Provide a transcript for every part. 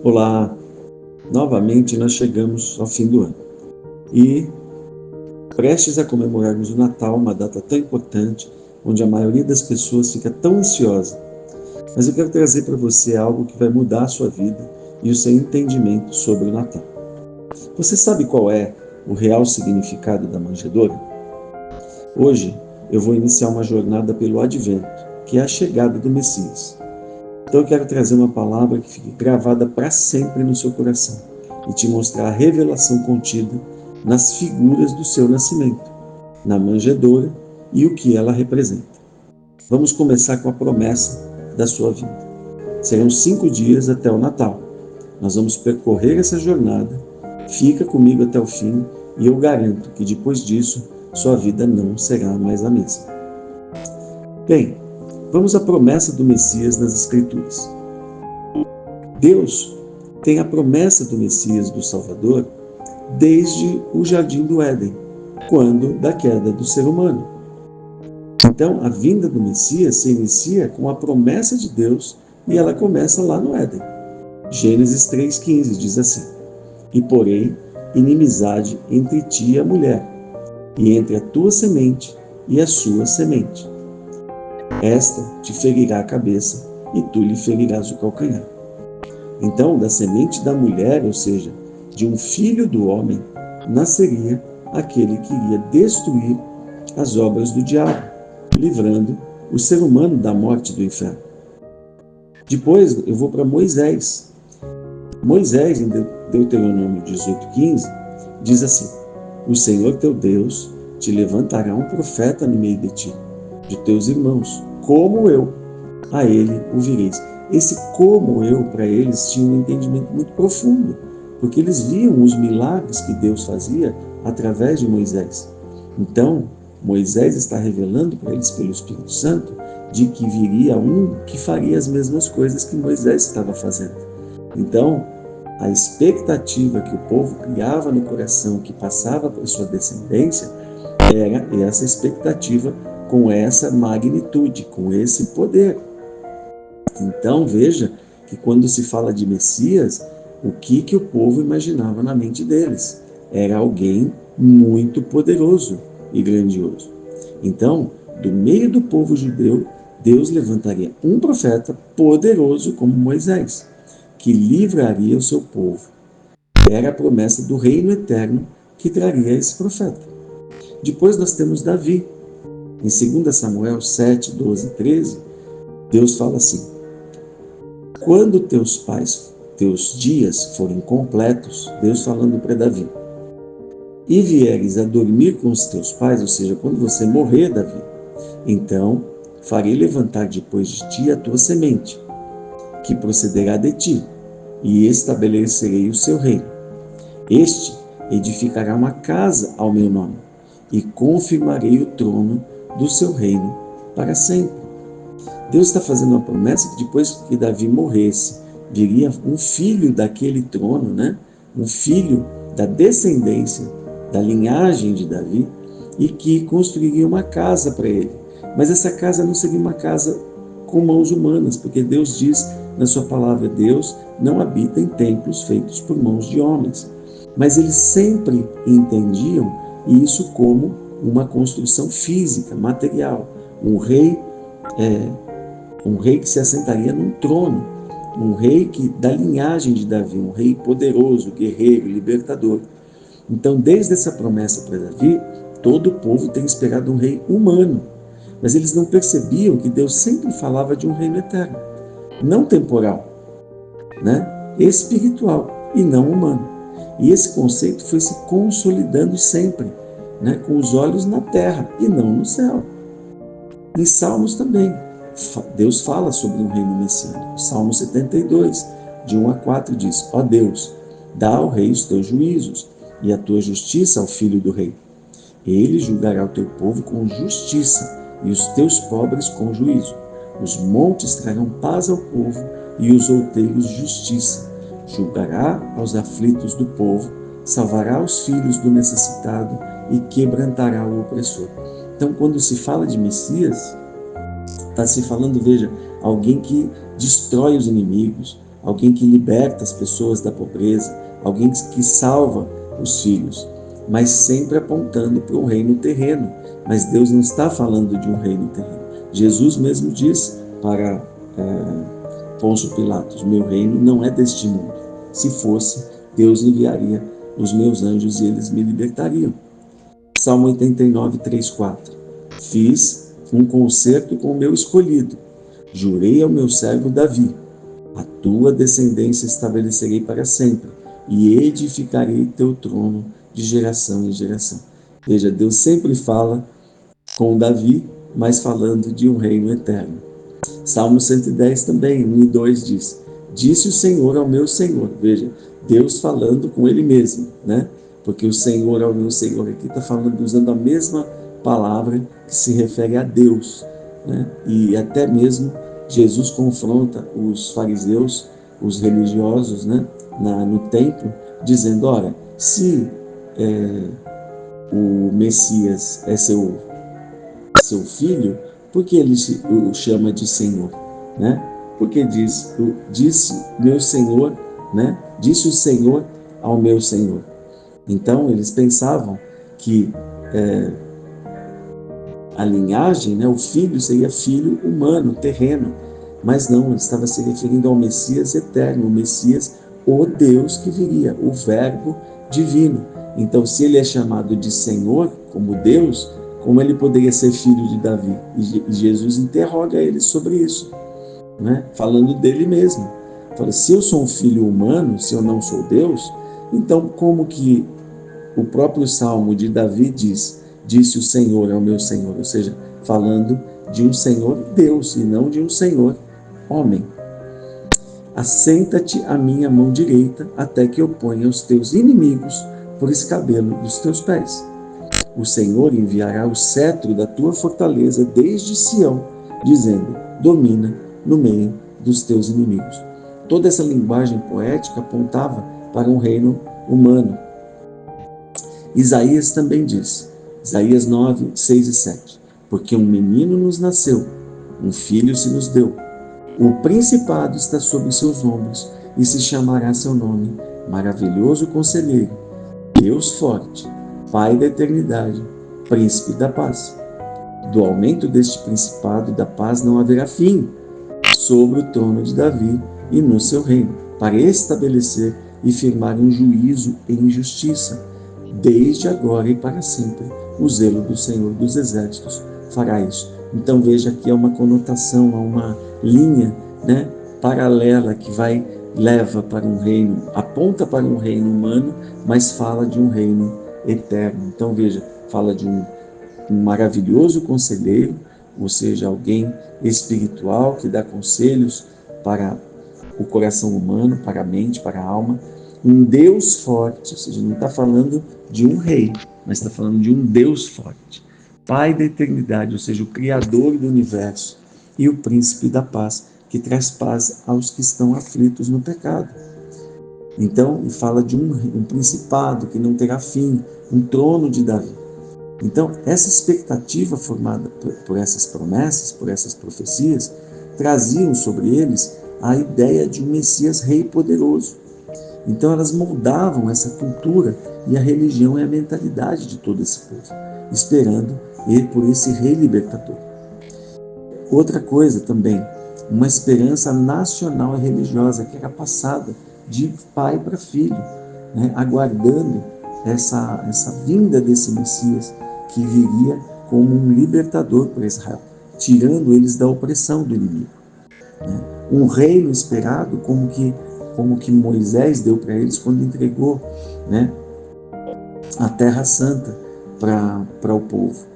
Olá, novamente nós chegamos ao fim do ano e prestes a comemorarmos o Natal, uma data tão importante, onde a maioria das pessoas fica tão ansiosa. Mas eu quero trazer para você algo que vai mudar a sua vida e o seu entendimento sobre o Natal. Você sabe qual é o real significado da manjedoura? Hoje eu vou iniciar uma jornada pelo Advento, que é a chegada do Messias. Então eu quero trazer uma palavra que fique gravada para sempre no seu coração e te mostrar a revelação contida nas figuras do seu nascimento, na manjedoura e o que ela representa. Vamos começar com a promessa da sua vida. Serão 5 dias até o Natal. Nós vamos percorrer essa jornada. Fica comigo até o fim e eu garanto que depois disso sua vida não será mais a mesma. Bem, vamos à promessa do Messias nas Escrituras. Deus tem a promessa do Messias, do Salvador, desde o Jardim do Éden, quando da queda do ser humano. Então, a vinda do Messias se inicia com a promessa de Deus e ela começa lá no Éden. Gênesis 3,15 diz assim: E porém, inimizade entre ti e a mulher, e entre a tua semente e a sua semente. Esta te ferirá a cabeça, e tu lhe ferirás o calcanhar. Então, da semente da mulher, ou seja, de um filho do homem, nasceria aquele que iria destruir as obras do diabo, livrando o ser humano da morte do inferno. Depois eu vou para Moisés. Moisés, em Deuteronômio 18,15, diz assim: O Senhor teu Deus te levantará um profeta no meio de ti, de teus irmãos, como eu, a ele ouvireis. Esse como eu, para eles, tinha um entendimento muito profundo, porque eles viam os milagres que Deus fazia através de Moisés. Então, Moisés está revelando para eles pelo Espírito Santo de que viria um que faria as mesmas coisas que Moisés estava fazendo. Então, a expectativa que o povo criava no coração, que passava para sua descendência, era essa expectativa com essa magnitude, com esse poder. Então veja que quando se fala de Messias, o que o povo imaginava na mente deles? Era alguém muito poderoso e grandioso. Então, do meio do povo judeu, Deus levantaria um profeta poderoso como Moisés, que livraria o seu povo. Era a promessa do reino eterno que traria esse profeta. Depois nós temos Davi. Em 2 Samuel 7, 12 e 13, Deus fala assim: Quando teus dias forem completos, Deus falando para Davi, e vieres a dormir com os teus pais, ou seja, quando você morrer, Davi, então farei levantar depois de ti a tua semente, que procederá de ti, e estabelecerei o seu reino. Este edificará uma casa ao meu nome, e confirmarei o trono do seu reino para sempre. Deus está fazendo uma promessa que depois que Davi morresse, viria um filho daquele trono, um filho da descendência, da linhagem de Davi, e que construiria uma casa para ele. Mas essa casa não seria uma casa com mãos humanas, porque Deus diz na sua palavra, Deus não habita em templos feitos por mãos de homens. Mas eles sempre entendiam isso como uma construção física, material. Um rei que se assentaria num trono, um rei da linhagem de Davi, um rei poderoso, guerreiro, libertador. Então, desde essa promessa para Davi, todo o povo tem esperado um rei humano, mas eles não percebiam que Deus sempre falava de um reino eterno, não temporal, espiritual e não humano. E esse conceito foi se consolidando sempre, com os olhos na terra e não no céu. Em Salmos também, Deus fala sobre um reino messiânico. Salmo 72, de 1 a 4 diz: Ó Deus, dá ao rei os teus juízos e a tua justiça ao filho do rei. Ele julgará o teu povo com justiça e os teus pobres com juízo. Os montes trarão paz ao povo e os outeiros justiça. Julgará aos aflitos do povo, salvará os filhos do necessitado e quebrantará o opressor. Então, quando se fala de Messias, está se falando, veja, alguém que destrói os inimigos, alguém que liberta as pessoas da pobreza, alguém que salva os filhos, mas sempre apontando para um reino terreno. Mas Deus não está falando de um reino terreno. Jesus mesmo diz para Pôncio Pilatos: meu reino não é deste mundo. Se fosse, Deus enviaria os meus anjos e eles me libertariam. Salmo 89, 3, 4. Fiz um concerto com o meu escolhido. Jurei ao meu servo Davi: a tua descendência estabelecerei para sempre, e edificarei teu trono de geração em geração. Veja, Deus sempre fala com Davi, mas falando de um reino eterno. Salmo 110 também, 1 e 2 diz: disse o Senhor ao meu Senhor. Veja, Deus falando com ele mesmo, né? Porque o Senhor ao meu Senhor aqui está falando, usando a mesma palavra que se refere a Deus, né? E até mesmo Jesus confronta os fariseus, os religiosos, né? No templo, dizendo: olha, se o Messias é seu filho, por que ele o chama de Senhor, né? Porque disse meu Senhor, né? Disse o Senhor ao meu Senhor. Então eles pensavam que a linhagem, né, o filho seria filho humano, terreno, mas não, ele estava se referindo ao Messias eterno, o Messias, o Deus que viria, o Verbo divino. Então, se ele é chamado de Senhor, como Deus, como ele poderia ser filho de Davi? E Jesus interroga ele sobre isso, né? Falando dele mesmo. Fala: se eu sou um filho humano, se eu não sou Deus, então como que o próprio Salmo de Davi diz: disse o Senhor ao meu Senhor? Ou seja, falando de um Senhor Deus e não de um Senhor homem. Assenta-te à minha mão direita, até que eu ponha os teus inimigos por escabelo dos teus pés. O Senhor enviará o cetro da tua fortaleza desde Sião, dizendo: domina no meio dos teus inimigos. Toda essa linguagem poética apontava para um reino humano. Isaías também diz, Isaías 9, 6 e 7, porque um menino nos nasceu, um filho se nos deu. O principado está sobre seus ombros, e se chamará seu nome Maravilhoso Conselheiro, Deus Forte, Pai da Eternidade, Príncipe da Paz. Do aumento deste principado da paz não haverá fim, sobre o trono de Davi e no seu reino, para estabelecer e firmar um juízo em justiça, desde agora e para sempre. O zelo do Senhor dos Exércitos fará isso. Então veja que é uma conotação, é uma linha, né, paralela que leva para um reino, aponta para um reino humano, mas fala de um reino eterno. Então veja, fala de um maravilhoso conselheiro, ou seja, alguém espiritual que dá conselhos para o coração humano, para a mente, para a alma. Um Deus forte, ou seja, não está falando de um rei, mas está falando de um Deus forte. Pai da eternidade, ou seja, o Criador do universo, e o Príncipe da paz, que traz paz aos que estão aflitos no pecado. Então, ele fala de um principado que não terá fim, um trono de Davi. Então, essa expectativa formada por essas promessas, por essas profecias, traziam sobre eles a ideia de um Messias rei poderoso. Então, elas moldavam essa cultura e a religião e a mentalidade de todo esse povo, esperando por esse rei libertador. Outra coisa também, uma esperança nacional e religiosa que era passada de pai para filho, né, aguardando essa vinda desse Messias que viria como um libertador para Israel, tirando eles da opressão do inimigo, né? Um reino esperado como que Moisés deu para eles quando entregou, né, a Terra Santa para o povo,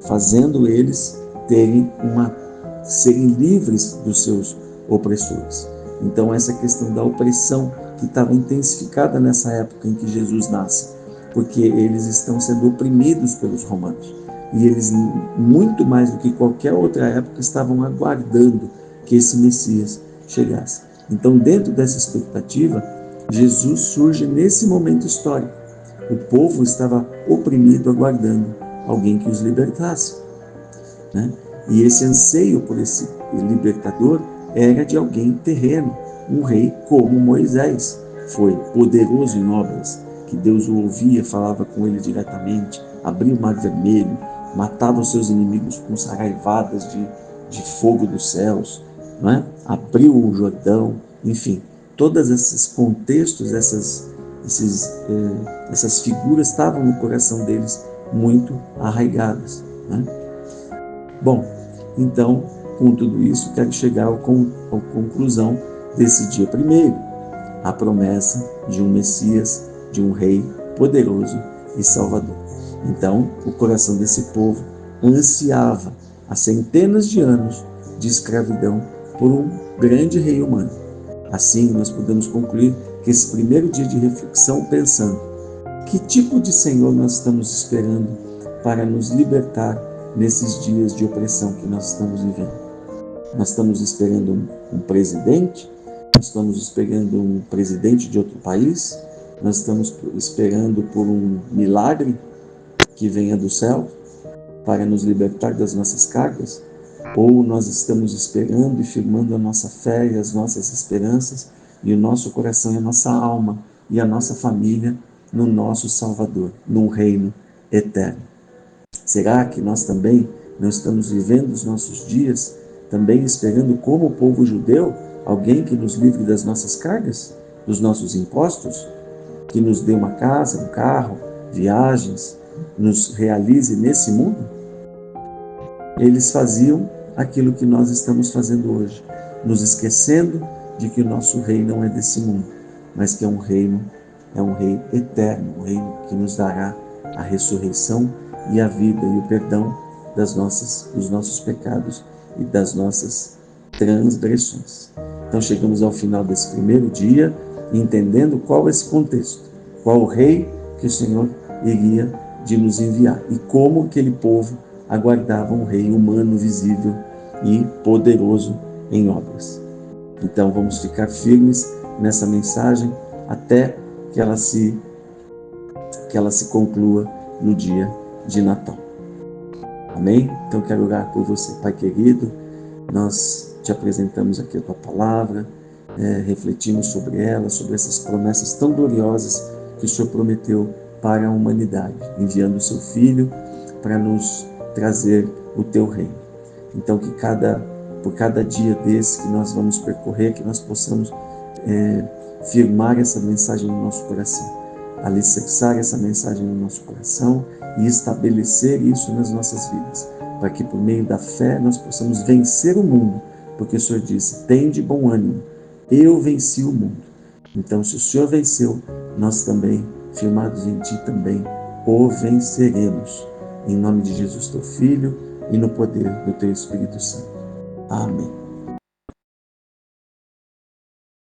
fazendo eles serem livres dos seus opressores. Então essa questão da opressão que estava intensificada nessa época em que Jesus nasce, porque eles estão sendo oprimidos pelos romanos. E eles, muito mais do que qualquer outra época, estavam aguardando que esse Messias chegasse. Então, dentro dessa expectativa, Jesus surge nesse momento histórico. O povo estava oprimido, aguardando alguém que os libertasse, né? E esse anseio por esse libertador era de alguém terreno, um rei como Moisés foi, poderoso em obras, que Deus o ouvia, falava com ele diretamente, abria o mar vermelho, matava os seus inimigos com saraivadas de fogo dos céus, não é? Abriu o Jordão, enfim, todos esses contextos, essas figuras estavam no coração deles muito arraigadas, né? Bom, então, com tudo isso, quero chegar à conclusão desse dia primeiro, a promessa de um Messias, de um rei poderoso e salvador. Então, o coração desse povo ansiava há centenas de anos de escravidão por um grande rei humano. Assim, nós podemos concluir que esse primeiro dia de reflexão, pensando, que tipo de Senhor nós estamos esperando para nos libertar nesses dias de opressão que nós estamos vivendo? Nós estamos esperando um presidente? Nós estamos esperando um presidente de outro país? Nós estamos esperando por um milagre que venha do céu para nos libertar das nossas cargas? Ou nós estamos esperando e firmando a nossa fé e as nossas esperanças e o nosso coração e a nossa alma e a nossa família no nosso Salvador, num reino eterno? Será que nós também não estamos vivendo os nossos dias também esperando, como o povo judeu, alguém que nos livre das nossas cargas, dos nossos impostos, que nos dê uma casa, um carro, viagens, nos realize nesse mundo? Eles faziam aquilo que nós estamos fazendo hoje, nos esquecendo de que o nosso rei não é desse mundo, mas que é um rei eterno, um reino que nos dará a ressurreição e a vida e o perdão dos nossos pecados e das nossas transgressões. Então chegamos ao final desse primeiro dia, entendendo qual é esse contexto, qual o rei que o Senhor iria de nos enviar e como aquele povo aguardava um rei humano, visível e poderoso em obras. Então vamos ficar firmes nessa mensagem até que ela se conclua no dia de Natal. Amém? Então quero orar por você, Pai querido. Nós te apresentamos aqui a tua palavra, refletimos sobre ela, sobre essas promessas tão gloriosas que o Senhor prometeu para a humanidade, enviando o seu Filho para nos trazer o teu reino. Então que por cada dia desse que nós vamos percorrer, que nós possamos firmar essa mensagem no nosso coração, alicerçar essa mensagem no nosso coração e estabelecer isso nas nossas vidas, para que por meio da fé nós possamos vencer o mundo, porque o Senhor disse, tende bom ânimo, eu venci o mundo. Então se o Senhor venceu, nós também, firmados em Ti também, o venceremos. Em nome de Jesus, Teu Filho, e no poder do Teu Espírito Santo. Amém.